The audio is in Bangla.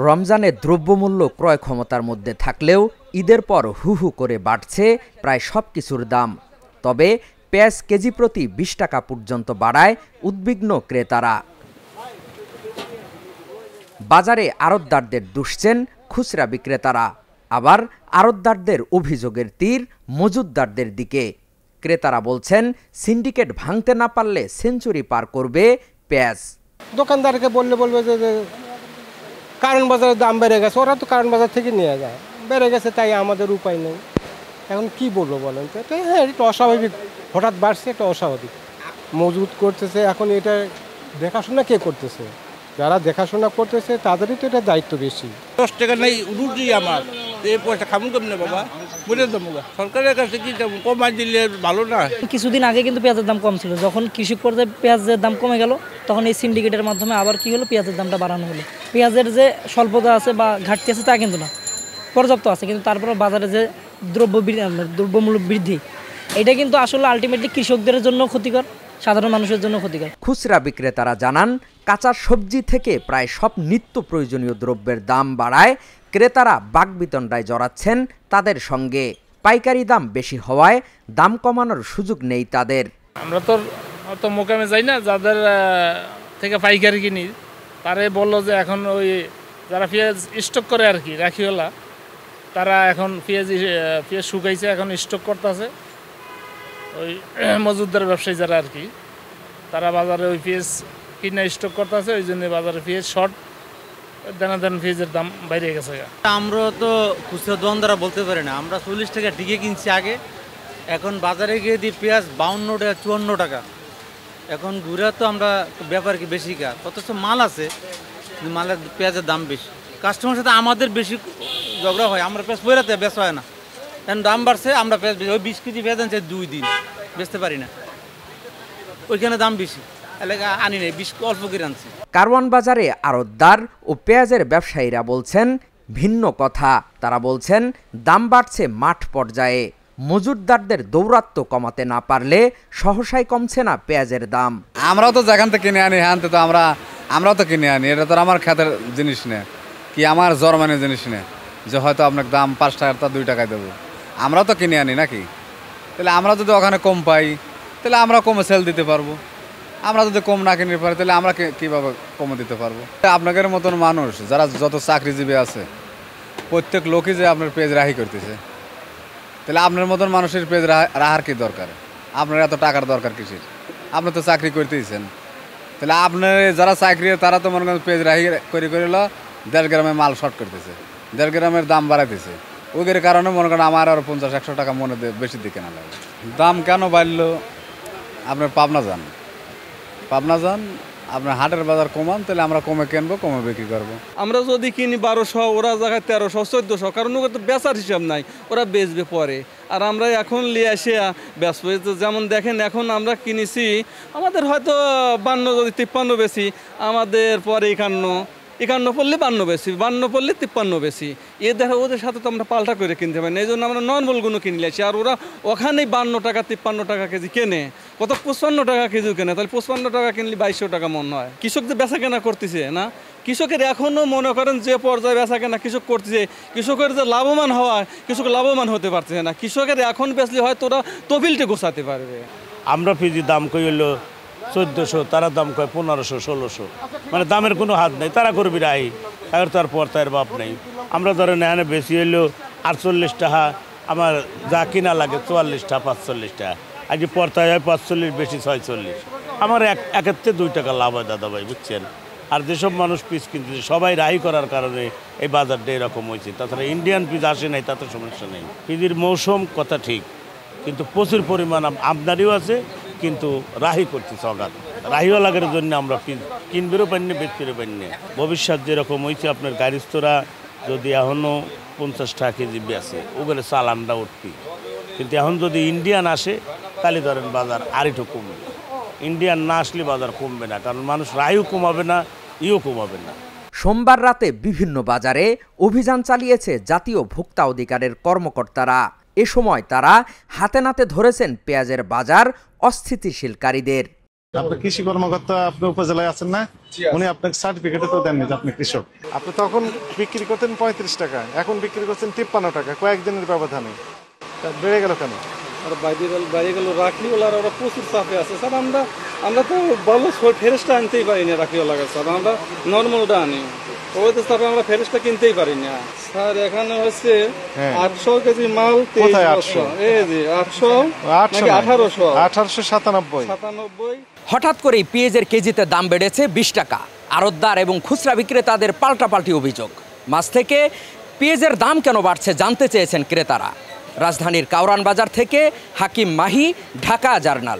রমজানে দ্রব্যমূল্য ক্রয় ক্ষমতার মধ্যে থাকলেও ঈদের পর হু হু করে বাড়ছে প্রায় সব কিছুর দাম। তবে পেঁয়াজ কেজি প্রতি ২০ টাকা পর্যন্ত বাড়ায় উদ্বিগ্ন ক্রেতারা। বাজারে আড়তদারদের দুষছেন খুচরা বিক্রেতারা, আবার আড়তদারদের অভিযোগের তীর মজুতদারদের দিকে। ক্রেতারা বলছেন, সিন্ডিকেট ভাঙতে না পারলে সেঞ্চুরি পার করবে পেঁয়াজ। দোকানদারকে বলবে যে কারণ বাজারের দাম বেড়ে গেছে, ওরা তো কারণ বাজার থেকে নিয়ে যায়, বেড়ে গেছে তাই আমাদের উপায় নেই। এখন কি বলবো বলেন তো? হ্যাঁ, এটা অস্বাভাবিক, হঠাৎ বাড়ছে, এটা অস্বাভাবিক। মজুত করতেছে, এখন এটা দেখাশোনা কে করতেছে? যারা দেখাশোনা করতেছে তাদেরই তো এটা দায়িত্ব বেশি। 10 টাকা নেই রুজি আমার, এই পয়সা খাবো কেমনে বাবা? বুঝে দেবো সরকারের কাছে কি কমাই দিলে ভালো না? কিছুদিন আগে কিন্তু পেঁয়াজের দাম কম ছিল, যখন কৃষি পর্যায়ে পেঁয়াজের দাম কমে গেল তখন এই সিন্ডিকেটের মাধ্যমে আবার কি হলো, পেঁয়াজের দামটা বাড়ানো হলো। পেঁয়াজের যে স্বল্পতা আছে বা ঘাটতি আছে তা কিন্তু না, পর্যাপ্ত আছে, কিন্তু তারপরে বাজারে যে দ্রব্যমূল্য বৃদ্ধি, এটা কিন্তু আসলে আলটিমেটলি কৃষকদের জন্য ক্ষতিকর, সাধারণ মানুষের জন্য ক্ষতিকর। খুচরা বিক্রেতারা জানান, কাঁচা সবজি থেকে প্রায় সব নিত্য প্রয়োজনীয় দ্রব্যের দাম বাড়ায় ক্রেতারা বাকবিতণ্ডায় জড়াচ্ছেন তাদের সঙ্গে। পাইকারি দাম বেশি হওয়ায় দাম কমানোর সুযোগ নেই তাদের। আমরা তো অত মোকামে যাই না, যাদের থেকে পাইকারি কিনি তারে বললো যে এখন ওই যারা পেঁয়াজ স্টক করে আর কি রাখিওয়ালা, তারা এখন পেঁয়াজ শুকাইছে, এখন স্টক করতেছে। ওই মজুতদার ব্যবসায়ী যারা আর কি, তারা বাজারে ওই পেঁয়াজ কিনে স্টক করতেছে, ওই জন্য বাজারে পেঁয়াজ শর্ট, দেন পেঁয়াজের দাম বাইরে গেছে। আমরা তো খুচরা দোকানদাররা বলতে পারি না, আমরা 40 টাকা টিকে কিনছি আগে, এখন বাজারে গিয়ে দিই পেঁয়াজ 52 টাকা 54 টাকা। এখন ঘুরে তো আমরা ব্যাপার কি বেশি কা, অথচ মাল আছে, মালের পেঁয়াজের দাম বেশি। কাস্টমারের সাথে আমাদের বেশি ঝগড়া হয়, আমরা পেঁয়াজ পয়রাতে বেচা হয় না, এখন দাম বাড়ছে, আমরা পেঁয়াজ ওই 20 কেজি পেঁয়াজ আনছে 2 দিন বেচতে পারি না, ওইখানে দাম বেশি, এলাকা আনি নেই, 20 অল্প করে আনছি। কারওয়ান বাজারে আড়তদার ও পেঁয়াজের ব্যবসায়ীরা বলছেন ভিন্ন কথা। তারা বলছেন, দাম বাড়ছে মাঠ পর্যায়ে, মজুতদারদের দৌরাত্ম্য কমাতে না পারলে সহসাই কমছে না পেঁয়াজের দাম। আমরাও তো যেখান থেকে কিনে আনি, হ্যাঁ তো আমরাও তো কিনে আনি, এটা তো আমার খেতের জিনিস নেই কি আমার জরমানের জিনিস নেই যে হয়তো আপনাকে দাম 5 টাকার তা 2 টাকায় দেবো। আমরাও তো কিনে আনি নাকি? তাহলে আমরা যদি ওখানে কম পাই তাহলে আমরা কমে সেল দিতে পারবো। আমরা যদি কম না কিনতে পারি তাহলে আমরা কীভাবে কমে দিতে পারবো? আপনাদের মতন মানুষ যারা যত চাকরিজীবী আছে, প্রত্যেক লোকই যে আপনার পেজ রাহি করতেছে, তাহলে আপনার মতন মানুষের পেজ রাহার কি দরকার? আপনার এত টাকার দরকার কিসের? আপনি তো চাকরি করতেইছেন, তাহলে আপনার যারা চাকরি তারা তো মনে করেন পেজ রাহি করে করিল 1.5 গ্রামে মাল শর্ট করতেছে, 1.5 গ্রামের দাম বাড়াইতেছে, ওদের কারণে মনে করেন আমার আরও 50-100 টাকা মনে বেশি দিকে না লাগে। দাম কেন বাড়লো? আপনার পাবনা যান, আপনার হাটের বাজার কমান, তাহলে আমরা কমে কিনবো, কমে বিক্রি করবো। আমরা যদি কিনি 1200, ওরা জায়গায় 1300 1400, কারণ ওরা তো বেচার হিসাব নাই, ওরা বেচবে পরে, আর আমরা এখন নিয়ে এসে বেচবো। যেমন দেখেন, এখন আমরা কিনেছি, আমাদের হয়তো 52, যদি 53 বেশি, আমাদের পরে 51 পড়লে 52 বেশি, 52 পড়লে 53 বেশি। ওদের সাথে তো আমরা পাল্টা করে কিনতে পারি না, এই জন্য আমরা নর্মালগুলো কিনে আসি, আর ওরা ওখানেই 52 টাকা 53 টাকা কেজি কেনে, কত 55 টাকা কেজিও কেনে, তাহলে 55 টাকা কিনলে 2200 টাকা মন হয়। কৃষক যে বেচা কেনা করতেছে না, কৃষকের এখনও মনে করেন যে পর্যায়ে বেচা কেনা কৃষক করতেছে, কৃষকের যে লাভবান হওয়া, কৃষক লাভবান হতে পারতেছে না। কৃষকের এখন বেচলে হয়তো ওরা তবিলটে গোছাতে পারবে। আমরা পেঁয়াজের দাম কই হলো 1400, তারা দাম কয় 1500 1600, মানে দামের কোনো হাত নেই, তারা করবি রাই, তার পর তার বাপ নেই। আমরা ধরেন এখানে বেশি হইলো 48 টাকা, আমার যা কিনা লাগে 44 টাকা 45 টাকা, আজকে পর্তায় হয় 45, বেশি 46। আমার একের থেকে 2 টাকা লাভ হয় দাদা ভাই, বুঝছেন? আর যেসব মানুষ পিস কিনতেছে সবাই রাহি করার কারণে এই বাজারটা এরকম হয়েছে, তাছাড়া ইন্ডিয়ান পিস আসে নাই, তাতে সমস্যা নেই। পিসের মৌসুম কথা ঠিক, কিন্তু প্রচুর পরিমাণ আমদানিও আছে, কিন্তু রাহি করতেছে অগাধ। রাহিওয়ালাগের জন্য আমরা কিনবেরও পাইনি, বেচতেরও পাইনি। ভবিষ্যৎ যেরকম হয়েছে, আপনার গাড়িস্তরা যদি এখনও 50 টাকা কেজি বেচে, ওগুলো চালানটা উঠবি, কিন্তু এখন যদি ইন্ডিয়ান আসে তাহলে ধরেন বাজার আরেকটু কমবে। ইন্ডিয়ান না আসলে বাজার কমবে না, কারণ মানুষ রাহিও কমাবে না, কমাবে না। সোমবার রাতে বিভিন্ন বাজারে অভিযান চালিয়েছে জাতীয় ভোক্তা অধিকারের কর্মকর্তারা। এ সময় তারা হাতে নাতে ধরেছেন পেঁয়াজের বাজার অস্থিতিশীলকারীদের। আপনি কৃষি কর্মকর্তা, আপনি উপজেলায় আছেন না, উনি আপনাকে সার্টিফিকেটে তো দেননি যে আপনি কৃষক। আপনি তখন বিক্রি করতেন 35 টাকা, এখন বিক্রি করছেন 53 টাকা, কয়েকদিনের ব্যবধানে। বেড়ে গেল কেন? আর বাইরে গেল রাখিওয়ালার, ওরা প্রচুর চাপে আছে স্যার। আমরা তো ভালো ফ্রেশটা আনতেই পারি না রাখিওয়ালা কাছে স্যার, আমরা নর্মালটা আনি। ওই তো চাপে আমরা ফ্রেশটা কিনতেই পারি না স্যার। এখানে হচ্ছে 800 কেজি মাল, 800 এই যে 1897। হঠাৎ করেই পেঁয়াজের কেজিতে দাম বেড়েছে 20 টাকা। আড়তদার এবং খুচরা বিক্রেতাদের পাল্টাপাল্টি অভিযোগ। মাছ থেকে পেঁয়াজের দাম কেন বাড়ছে জানতে চেয়েছেন ক্রেতারা। রাজধানীর কাউরান বাজার থেকে হাকিম মাহি, ঢাকা জার্নাল।